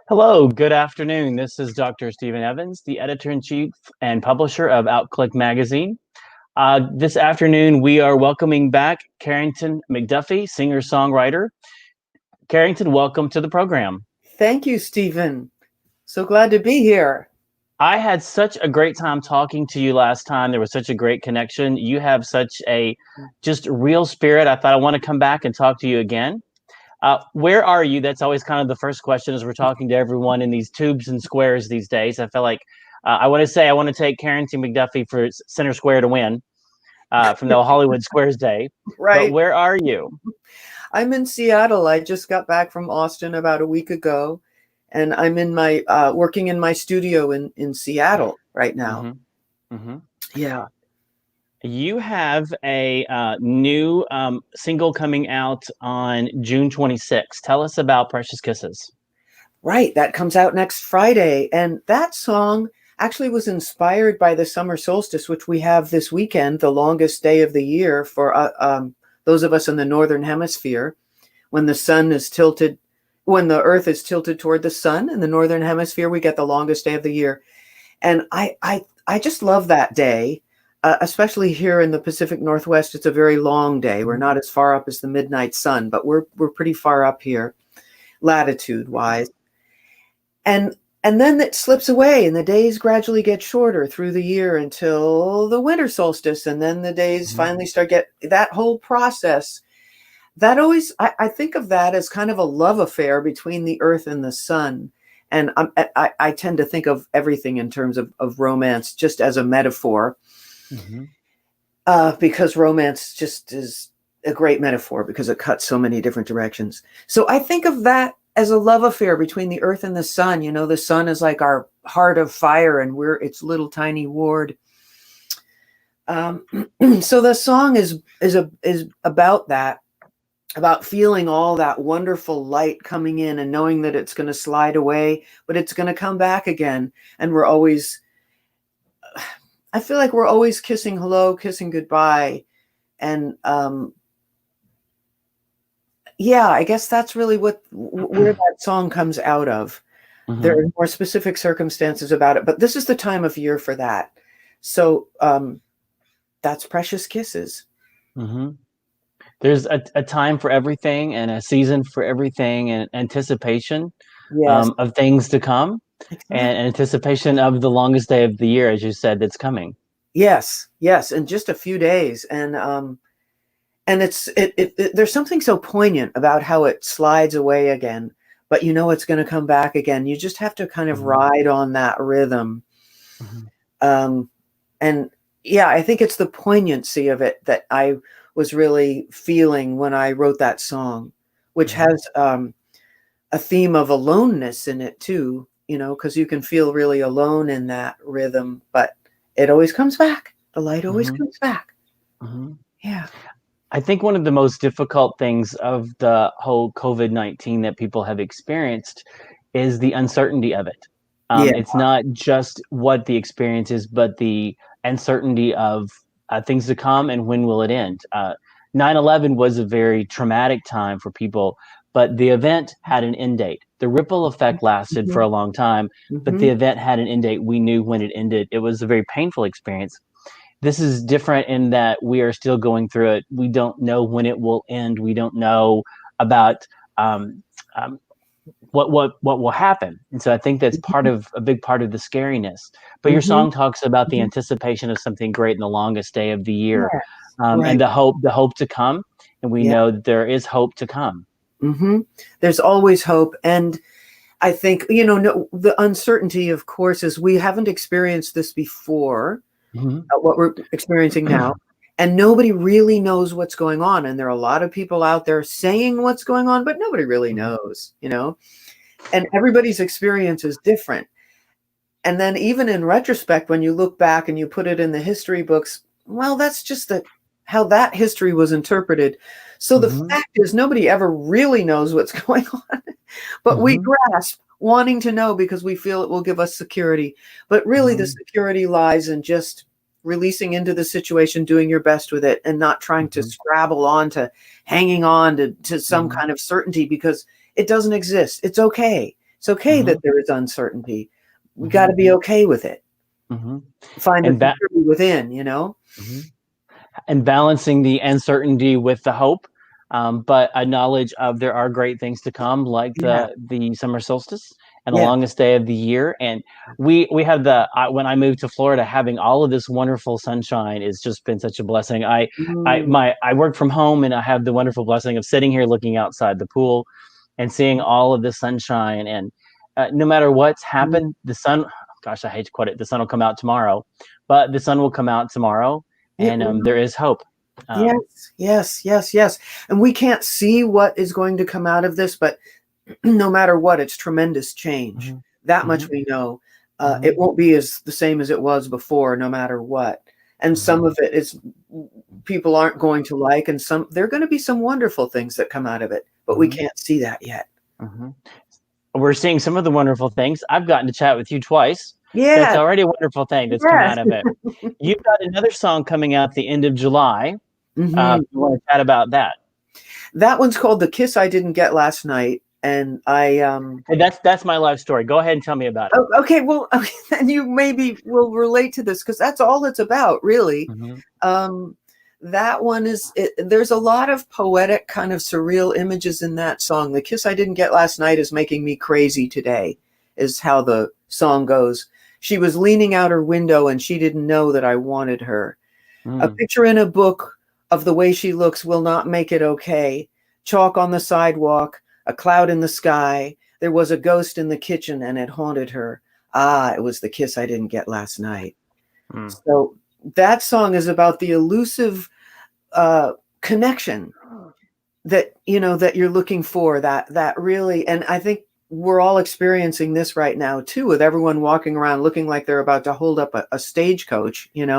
Hello, good afternoon. This is Dr. Stephen Evans, the editor-in-chief and publisher of Outclick Magazine. This afternoon, we are welcoming back Carrington MacDuffie, singer-songwriter. Carrington, welcome to the program. Thank you, Stephen. So glad to be here. I had such a great time talking to you last time. There was such a great connection. You have such a just real spirit. I thought I want to come back and talk to you again. Where are you? That's always kind of the first question as we're talking to everyone in these tubes and squares these days. I feel like I want to take Carrington MacDuffie for Center Square to win from the Hollywood Squares Day. Right. But where are you? I'm in Seattle. I just got back from Austin about a week ago, and I'm in my working in my studio in Seattle right now. Mm-hmm. Mm-hmm. Yeah. You have a new single coming out on June 26th. Tell us about Precious Kisses. Right. That comes out next Friday. And that song actually was inspired by the summer solstice, which we have this weekend, the longest day of the year for those of us in the Northern Hemisphere, when the sun is tilted, when the earth is tilted toward the sun in the Northern Hemisphere, we get the longest day of the year. And I just love that day. Especially here in the Pacific Northwest, it's a very long day. We're not as far up as the midnight sun, but we're pretty far up here, latitude-wise. And then it slips away, and the days gradually get shorter through the year until the winter solstice, and then the days finally start that whole process. That always, I think of that as kind of a love affair between the earth and the sun. And I tend to think of everything in terms of romance just as a metaphor. Because romance just is a great metaphor because it cuts so many different directions. So I think of that as a love affair between the earth and the sun. You know, the sun is like our heart of fire, and we're its little tiny ward. So the song is about that, about feeling all that wonderful light coming in and knowing that it's going to slide away, but it's going to come back again. And I feel like we're always kissing hello, kissing goodbye. And yeah, I guess that's really where that song comes out of. There are more specific circumstances about it, but this is the time of year for that. So that's Precious Kisses. There's a time for everything and a season for everything, and anticipation of things to come. Exactly. And anticipation of the longest day of the year, as you said, that's coming. Yes, in just a few days. And there's something so poignant about how it slides away again, but you know it's going to come back again. You just have to kind of ride on that rhythm. And yeah, I think it's the poignancy of it that I was really feeling when I wrote that song, which has a theme of aloneness in it too. You know, because you can feel really alone in that rhythm, but it always comes back. The light always comes back. Yeah. I think one of the most difficult things of the whole COVID-19 that people have experienced is the uncertainty of it. It's not just what the experience is, but the uncertainty of things to come and when will it end. 9/11 was a very traumatic time for people, but the event had an end date. The ripple effect lasted for a long time, but the event had an end date. We knew when it ended. It was a very painful experience. This is different in that we are still going through it. We don't know when it will end. We don't know about what will happen. And so I think that's a big part of the scariness. But your song talks about the anticipation of something great in the longest day of the year, and the hope to come. And we know that there is hope to come. There's always hope. And I think, the uncertainty, of course, is we haven't experienced this before, what we're experiencing now. And nobody really knows what's going on. And there are a lot of people out there saying what's going on, but nobody really knows, and everybody's experience is different. And then even in retrospect, when you look back and you put it in the history books, well, that's just how that history was interpreted. So the fact is, nobody ever really knows what's going on, but we grasp wanting to know because we feel it will give us security. But really the security lies in just releasing into the situation, doing your best with it, and not trying to scrabble on to hanging on to some kind of certainty, because it doesn't exist. It's okay. It's okay Mm-hmm. that there is uncertainty. We got Mm-hmm. to be okay with it. Mm-hmm. Find the And that. security within, you know? Mhm. And balancing the uncertainty with the hope, but a knowledge of there are great things to come, like Yeah. the summer solstice and the Yeah. longest day of the year. And we have the when I moved to Florida, having all of this wonderful sunshine has just been such a blessing. Mm. I work from home, and I have the wonderful blessing of sitting here looking outside the pool and seeing all of this sunshine. And no matter what's Mm. happened, the sun. Gosh, I hate to quote it. The sun will come out tomorrow, but the sun will come out tomorrow, It and there is hope. Um, Yes, yes, yes, yes. And we can't see what is going to come out of this, but no matter what, it's tremendous change. mhm, That much mhm, we know. It mhm, won't be as the same as it was before, no matter what. And some mhm, of it is people aren't going to like, and some there are going to be some wonderful things that come out of it, but we mhm, can't see that yet. mhm. We're seeing some of the wonderful things. I've gotten to chat with you twice. That's Yeah, already a wonderful thing that's come yes. out of it. You've got another song coming out the end of July. Hmm. You want to chat about that? That one's called "The Kiss I Didn't Get Last Night," and I Hey, that's my life story. Go ahead and tell me about it. Oh, okay, well, okay, then you maybe will relate to this because that's all it's about, really. Mhm, Um, that one there's a lot of poetic, kind of surreal images in that song. The kiss I didn't get last night is making me crazy today, is how the song goes. She was leaning out her window and she didn't know that I wanted her. A mm, picture in a book of the way she looks will not make it okay. Chalk on the sidewalk, a cloud in the sky. There was a ghost in the kitchen and it haunted her. Ah, it was the kiss I didn't get last night. mm, So that song is about the elusive connection that that you're looking for, that really, and I think we're all experiencing this right now too, with everyone walking around looking like they're about to hold up a stagecoach, and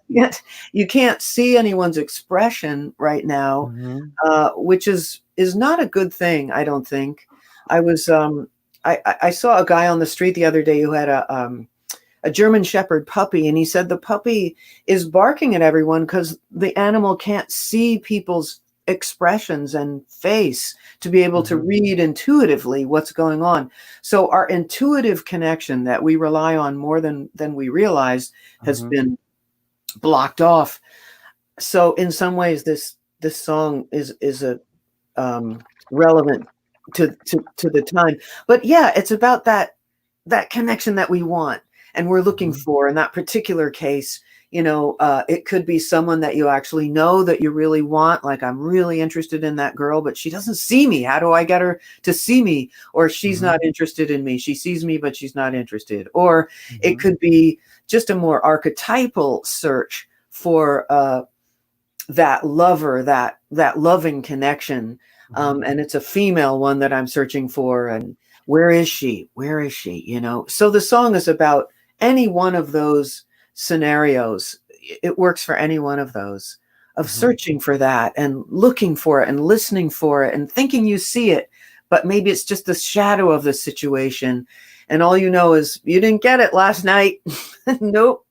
yes. you can't see anyone's expression right now, Mhm, which is not a good thing, I don't think. I was I saw a guy on the street the other day who had a German Shepherd puppy, and he said the puppy is barking at everyone because the animal can't see people's expressions and face to be able to mhm, read intuitively what's going on. So our intuitive connection that we rely on more than we realize has mhm, been blocked off. So in some ways, this song is a relevant to the time. But yeah, it's about that connection that we want and we're looking mhm, for. In that particular case, it could be someone that you actually know that you really want. Like, I'm really interested in that girl, but she doesn't see me. How do I get her to see me? Or she's mhm, not interested in me. She sees me, but she's not interested. Or it mhm, could be just a more archetypal search for that lover, that loving connection. mhm, And it's a female one that I'm searching for. And where is she? Where is she? So the song is about any one of those scenarios. It works for any one of those, of mhm. searching for that and looking for it and listening for it and thinking you see it, but maybe it's just the shadow of the situation. And all you know is you didn't get it last night. Nope.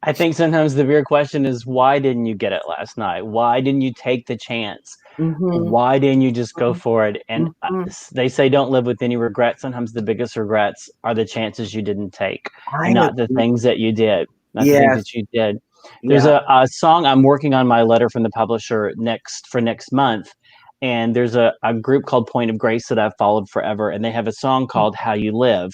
I think sometimes the real question is, why didn't you get it last night? Why didn't you take the chance? Hmm. Why didn't you just go for it? And Hmm. they say don't live with any regrets. Sometimes the biggest regrets are the chances you didn't take, I and not the agree. things that you did. Not the things Yes. that you did. There's Yeah. a song I'm working on my letter from the publisher next month, and there's a group called Point of Grace that I've followed forever, and they have a song called How You Live,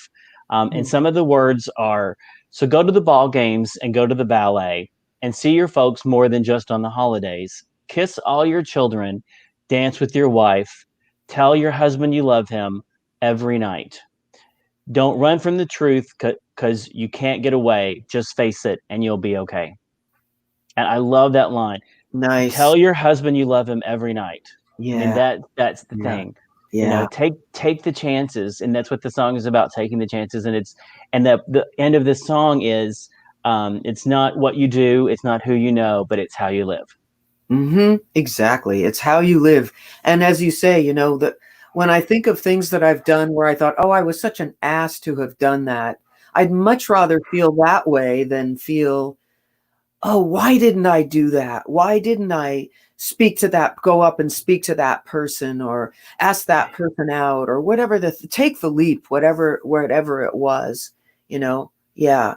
and Mhm. some of the words are, so go to the ball games and go to the ballet and see your folks more than just on the holidays. Kiss all your children, dance with your wife, tell your husband you love him every night. Don't run from the truth because you can't get away. Just face it and you'll be okay. And I love that line. Nice. Tell your husband you love him every night. I mean, Yeah. that's the Yeah. thing. Yeah. Take the chances, and that's what the song is about, taking the chances. And the end of this song is, it's not what you do, it's not who you know, but it's how you live. Exactly. It's how you live. And as you say, that when I think of things that I've done where I thought, oh, I was such an ass to have done that, I'd much rather feel that way than feel, oh, why didn't I do that? Why didn't I speak to that, go up and speak to that person, or ask that person out, or whatever, take the leap, whatever it was, yeah.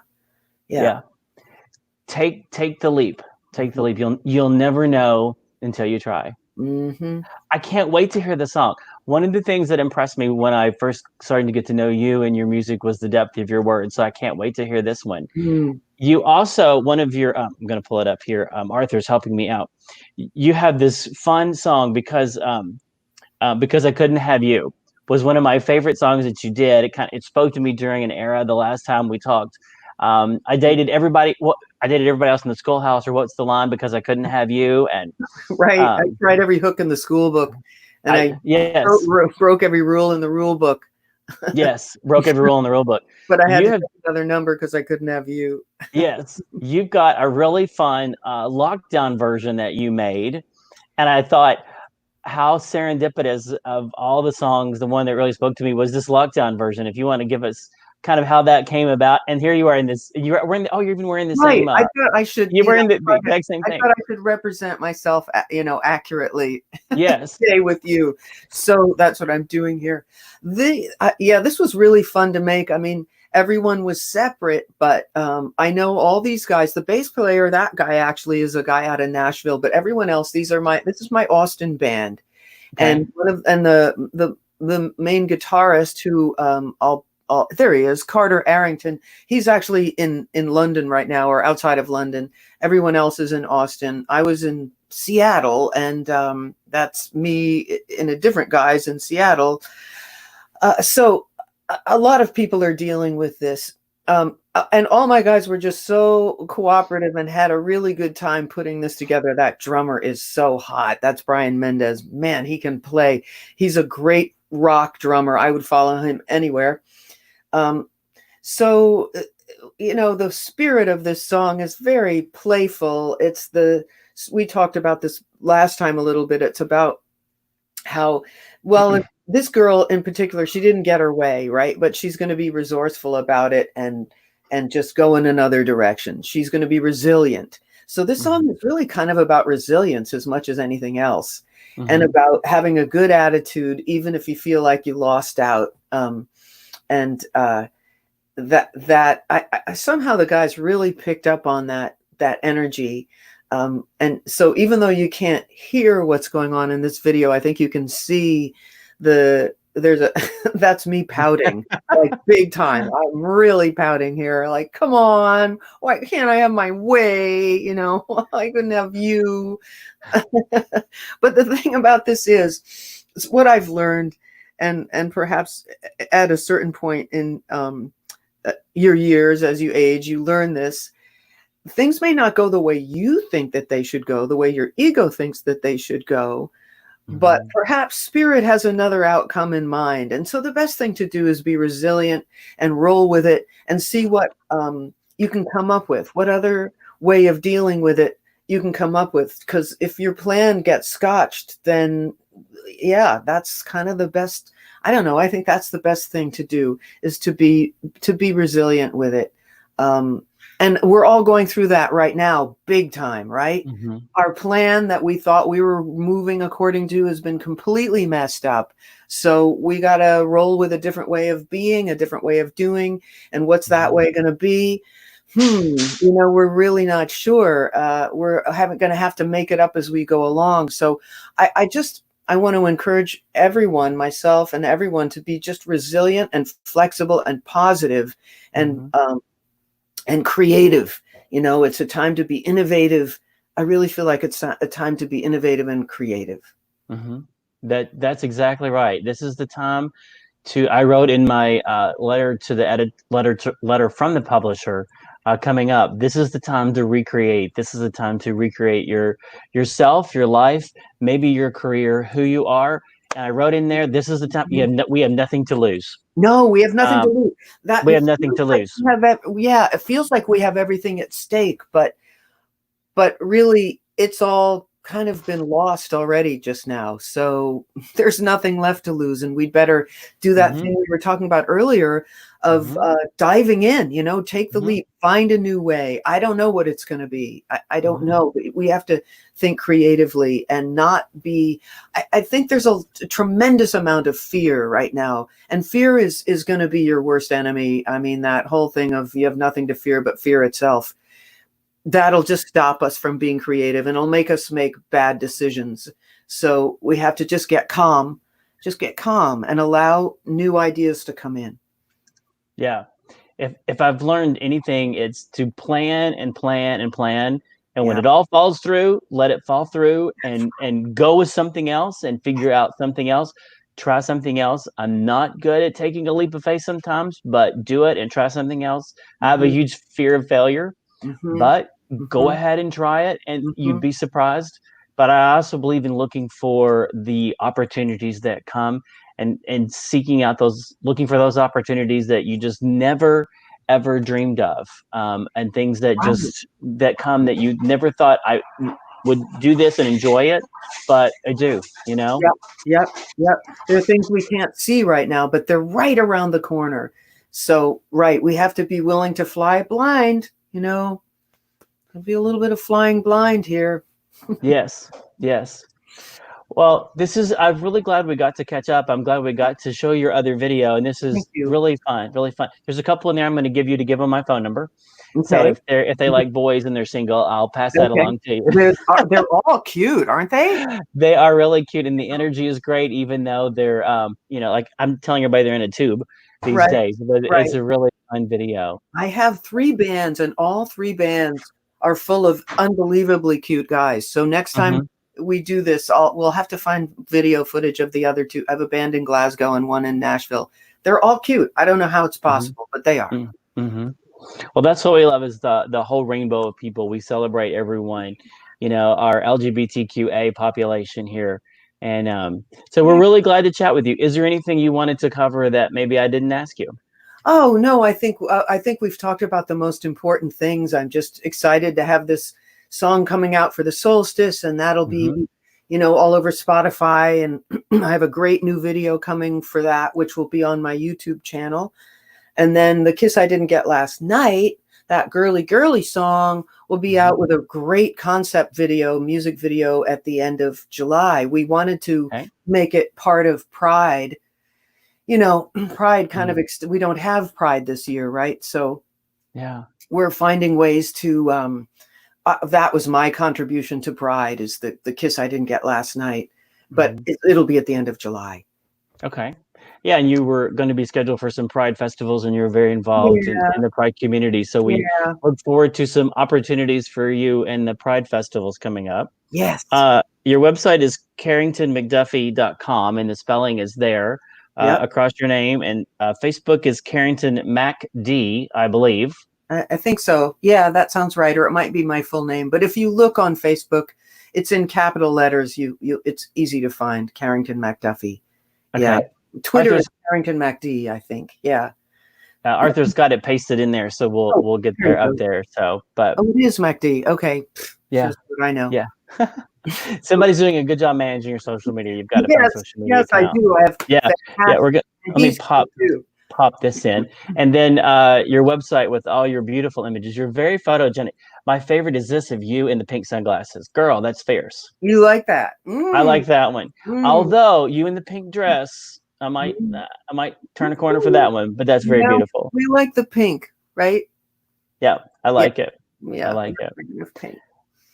Take the leap. Take the leap. You'll never know until you try. Mm-hmm. I can't wait to hear the song. One of the things that impressed me when I first started to get to know you and your music was the depth of your words. So I can't wait to hear this one. You also, one of your, I'm going to pull it up here. Arthur's helping me out. You have this fun song because I couldn't have you was one of my favorite songs that you did. It spoke to me during an era. The last time we talked, I dated everybody. I dated everybody else in the schoolhouse, or what's the line? Because I couldn't have you. And right, I tried every hook in the school book, and I broke every rule in the rule book. Yes, broke every rule in the rule book. But I had to get another number because I couldn't have you. Yes, you've got a really fun lockdown version that you made, and I thought, how serendipitous of all the songs, the one that really spoke to me was this lockdown version. If you want to give us kind of how that came about, and here you are in this. You're even wearing the same. I thought I should. You're wearing the exact same thing. I thought I should represent myself, accurately. Yes. Stay with you. So that's what I'm doing here. This was really fun to make. I mean, everyone was separate, but I know all these guys. The bass player, that guy actually is a guy out of Nashville, but everyone else, this is my Austin band, okay. And the main guitarist who there he is, Carter Carrington. He's actually in London right now, or outside of London. Everyone else is in Austin. I was in Seattle, and that's me in a different guise in Seattle. So a lot of people are dealing with this. And all my guys were just so cooperative and had a really good time putting this together. That drummer is so hot. That's Brian Mendez. Man, he can play. He's a great rock drummer. I would follow him anywhere. So, the spirit of this song is very playful. We talked about this last time a little bit. It's about how, this girl in particular, she didn't get her way, right? But she's going to be resourceful about it and just go in another direction. She's going to be resilient. So this song is really kind of about resilience as much as anything else, and about having a good attitude, even if you feel like you lost out. Somehow the guys really picked up on that energy. And so even though you can't hear what's going on in this video, I think you can see that's me pouting, like big time. I'm really pouting here. Like, come on, why can't I have my way? I couldn't have you. But the thing about this is what I've learned, and perhaps at a certain point in your years, as you age, you learn this. Things may not go the way you think that they should go, the way your ego thinks that they should go, but perhaps spirit has another outcome in mind. And so the best thing to do is be resilient and roll with it and see what you can come up with, what other way of dealing with it you can come up with. Because if your plan gets scotched, then that's kind of the best. I don't know. I think that's the best thing to do, is to be resilient with it. And we're all going through that right now, big time, right? Our plan that we thought we were moving according to has been completely messed up. So we got to roll with a different way of being, a different way of doing. And what's that way going to be? We're really not sure. We're going to have to make it up as we go along. So I want to encourage everyone, myself and everyone, to be just resilient and flexible and positive and creative. It's a time to be innovative. I really feel like it's a time to be innovative and creative. That's exactly right. This is the time I wrote in my letter to the letter from the publisher coming up. This is the time to recreate. This is the time to recreate yourself, your life, maybe your career, who you are. And I wrote in there, this is the time. We have nothing to lose. No, we have nothing to lose. We have nothing to lose. It feels like we have everything at stake, but really, it's all kind of been lost already just now. So there's nothing left to lose. And we'd better do that thing we were talking about earlier of diving in, take the leap, find a new way. I don't know what it's going to be. I don't know. We have to think creatively and not be, I think there's a tremendous amount of fear right now. And fear is going to be your worst enemy. I mean, that whole thing of you have nothing to fear but fear itself. That'll just stop us from being creative, and it'll make us make bad decisions. So we have to just get calm and allow new ideas to come in. Yeah. If I've learned anything, it's to plan and plan and plan. And when it all falls through, let it fall through and go with something else and figure out something else. Try something else. I'm not good at taking a leap of faith sometimes, but do it and try something else. I have a huge fear of failure, but go ahead and try it, and you'd be surprised. But I also believe in looking for the opportunities that come and seeking out looking for those opportunities that you just never ever dreamed of, and things that that come that you never thought I would do this and enjoy it, but I do. Yep. There are things we can't see right now, but they're right around the corner. So we have to be willing to fly blind. There'll be a little bit of flying blind here. Yes. Well, I'm really glad we got to catch up. I'm glad we got to show your other video, and this is really fun. There's a couple in there I'm going to give them my phone number. Okay. So if they like boys and they're single, I'll pass that along to you. They're all cute, aren't they? They are really cute, and the energy is great, even though they're, like I'm telling everybody they're in a tube these days. But it's a really fun video. I have 3 bands, and all 3 bands are full of unbelievably cute guys. So next time we do this, we'll have to find video footage of the other 2. I have a band in Glasgow and one in Nashville. They're all cute. I don't know how it's possible, but they are. Well, that's what we love, is the whole rainbow of people. We celebrate everyone, our LGBTQA population here. And so we're really glad to chat with you. Is there anything you wanted to cover that maybe I didn't ask you? Oh, no, I think we've talked about the most important things. I'm just excited to have this song coming out for the Solstice, and that'll be, all over Spotify. And I have a great new video coming for that, which will be on my YouTube channel. And then The Kiss I Didn't Get Last Night, that girly, girly song, will be out with a great concept video, music video at the end of July. We wanted to make it part of Pride. Pride kind of, we don't have Pride this year, right? So we're finding ways to, that was my contribution to Pride, is the Kiss I Didn't Get Last Night, but it'll be at the end of July. Okay. Yeah, and you were going to be scheduled for some Pride festivals, and you're very involved in the Pride community. So we look forward to some opportunities for you in the Pride festivals coming up. Yes. Your website is carringtonmacduffie.com, and the spelling is there across your name. And Facebook is Carrington MacD, I believe. I think so. Yeah, that sounds right. Or it might be my full name. But if you look on Facebook, it's in capital letters. It's easy to find, Carrington MacDuffie. Okay. Yeah. Twitter is Carrington MacD, I think. Yeah. Arthur's got it pasted in there, so we'll get there up there. So, but it is MacD. Okay. Yeah. That's what I know. Yeah. Somebody's doing a good job managing your social media. You've got a fun social media account. I do. I have we're good. Let me pop this in, and then your website with all your beautiful images. You're very photogenic. My favorite is this of you in the pink sunglasses. Girl, that's fierce. You like that? I like that one. Although you in the pink dress, I might turn a corner for that one, but that's very beautiful. We like the pink, right? Yeah, I like it. Yeah, I like it.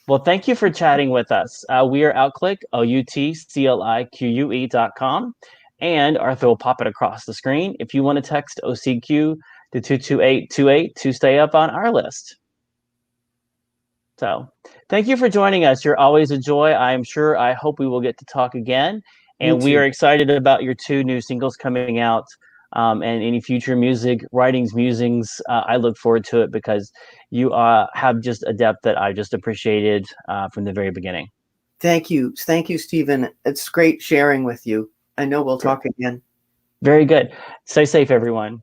Well, thank you for chatting with us. We are Outclick, OUTCLIQUE.com, and Arthur will pop it across the screen if you want to text OCQ to 22828 to stay up on our list. So thank you for joining us. You're always a joy. I hope we will get to talk again. And we are excited about your 2 new singles coming out, and any future music, writings, musings. I look forward to it because you have just a depth that I just appreciated from the very beginning. Thank you. Thank you, Stephen. It's great sharing with you. I know we'll talk again. Very good. Stay safe, everyone.